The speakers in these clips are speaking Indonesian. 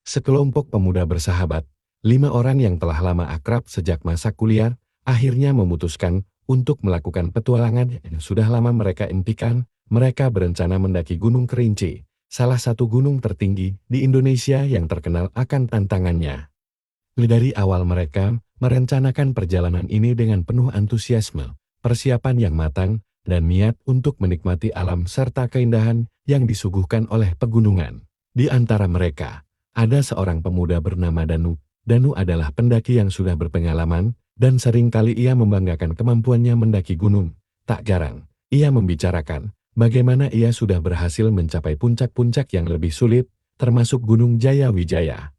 Sekelompok pemuda bersahabat, 5 orang yang telah lama akrab sejak masa kuliah, akhirnya memutuskan untuk melakukan petualangan yang sudah lama mereka impikan. Mereka berencana mendaki Gunung Kerinci, salah satu gunung tertinggi di Indonesia yang terkenal akan tantangannya. Dari awal mereka merencanakan perjalanan ini dengan penuh antusiasme, persiapan yang matang, dan niat untuk menikmati alam serta keindahan yang disuguhkan oleh pegunungan. Di antara mereka, ada seorang pemuda bernama Danu. Danu adalah pendaki yang sudah berpengalaman, dan sering kali ia membanggakan kemampuannya mendaki gunung. Tak jarang, ia membicarakan bagaimana ia sudah berhasil mencapai puncak-puncak yang lebih sulit, termasuk Gunung Jayawijaya,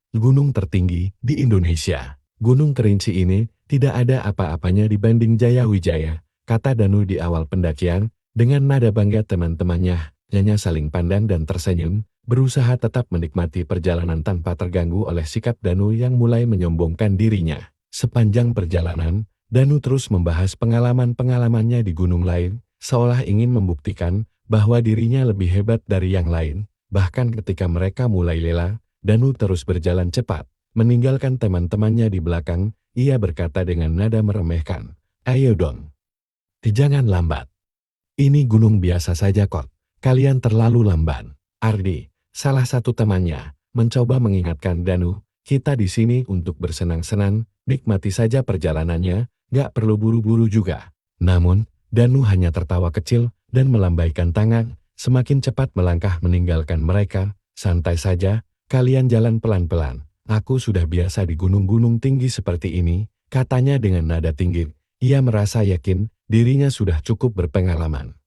gunung tertinggi di Indonesia. Gunung Kerinci ini tidak ada apa-apanya dibanding Jayawijaya, kata Danu di awal pendakian. Dengan nada bangga teman-temannya hanya saling pandang dan tersenyum, berusaha tetap menikmati perjalanan tanpa terganggu oleh sikap Danu yang mulai menyombongkan dirinya. Sepanjang perjalanan, Danu terus membahas pengalaman-pengalamannya di gunung lain, seolah ingin membuktikan bahwa dirinya lebih hebat dari yang lain. Bahkan ketika mereka mulai lelah, Danu terus berjalan cepat, meninggalkan teman-temannya di belakang. Ia berkata dengan nada meremehkan, "Ayo dong, jangan lambat. Ini gunung biasa saja kok, kalian terlalu lamban." Ardi, salah satu temannya, mencoba mengingatkan Danu, "Kita di sini untuk bersenang-senang, nikmati saja perjalanannya, gak perlu buru-buru juga." Namun, Danu hanya tertawa kecil dan melambaikan tangan, semakin cepat melangkah meninggalkan mereka. "Santai saja, kalian jalan pelan-pelan. Aku sudah biasa di gunung-gunung tinggi seperti ini," katanya dengan nada tinggi. Ia merasa yakin dirinya sudah cukup berpengalaman.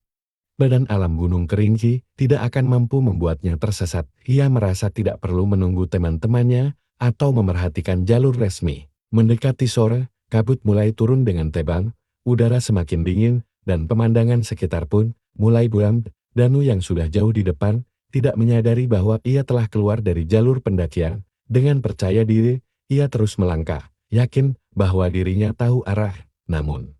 Badan alam Gunung Kerinci tidak akan mampu membuatnya tersesat. Ia merasa tidak perlu menunggu teman-temannya atau memerhatikan jalur resmi. Mendekati sore, kabut mulai turun dengan tebal, udara semakin dingin, dan pemandangan sekitar pun mulai buram. Danu yang sudah jauh di depan tidak menyadari bahwa ia telah keluar dari jalur pendakian. Dengan percaya diri, ia terus melangkah, yakin bahwa dirinya tahu arah. Namun,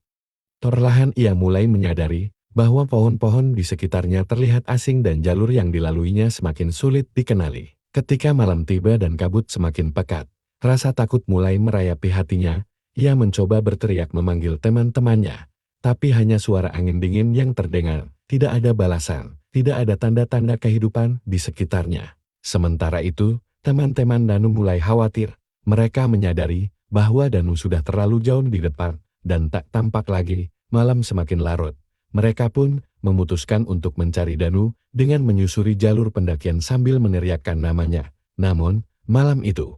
perlahan ia mulai menyadari bahwa pohon-pohon di sekitarnya terlihat asing dan jalur yang dilaluinya semakin sulit dikenali. Ketika malam tiba dan kabut semakin pekat, rasa takut mulai merayapi hatinya. Ia mencoba berteriak memanggil teman-temannya, tapi hanya suara angin dingin yang terdengar. Tidak ada balasan, tidak ada tanda-tanda kehidupan di sekitarnya. Sementara itu, teman-teman Danu mulai khawatir. Mereka menyadari bahwa Danu sudah terlalu jauh di depan dan tak tampak lagi. Malam semakin larut. Mereka pun memutuskan untuk mencari Danu dengan menyusuri jalur pendakian sambil meneriakkan namanya. Namun, malam itu,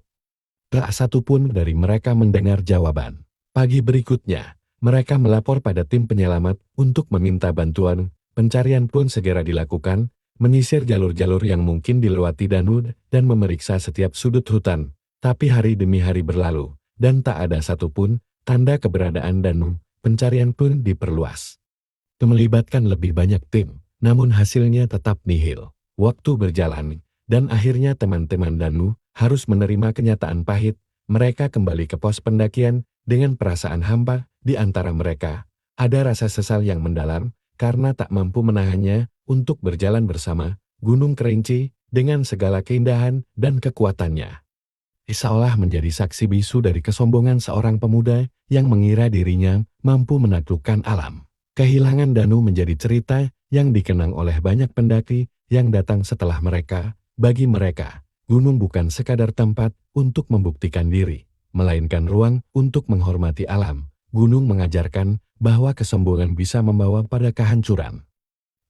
tak satu pun dari mereka mendengar jawaban. Pagi berikutnya, mereka melapor pada tim penyelamat untuk meminta bantuan. Pencarian pun segera dilakukan, menyisir jalur-jalur yang mungkin dilewati Danu dan memeriksa setiap sudut hutan. Tapi hari demi hari berlalu, dan tak ada satupun tanda keberadaan Danu. Pencarian pun diperluas, melibatkan lebih banyak tim, namun hasilnya tetap nihil. Waktu berjalan, dan akhirnya teman-teman Danu harus menerima kenyataan pahit. Mereka kembali ke pos pendakian dengan perasaan hampa. Di antara mereka, ada rasa sesal yang mendalam karena tak mampu menahannya untuk berjalan bersama Gunung Kerinci dengan segala keindahan dan kekuatannya. Seolah menjadi saksi bisu dari kesombongan seorang pemuda yang mengira dirinya mampu menaklukkan alam. Kehilangan Danu menjadi cerita yang dikenang oleh banyak pendaki yang datang setelah mereka. Bagi mereka, gunung bukan sekadar tempat untuk membuktikan diri, melainkan ruang untuk menghormati alam. Gunung mengajarkan bahwa kesombongan bisa membawa pada kehancuran.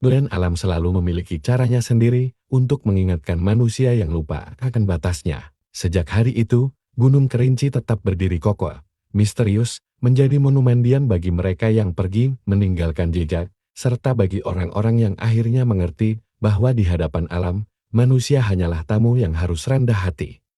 Dan alam selalu memiliki caranya sendiri untuk mengingatkan manusia yang lupa akan batasnya. Sejak hari itu, Gunung Kerinci tetap berdiri kokoh, misterius, menjadi monumen diam bagi mereka yang pergi meninggalkan jejak, serta bagi orang-orang yang akhirnya mengerti bahwa di hadapan alam, manusia hanyalah tamu yang harus rendah hati.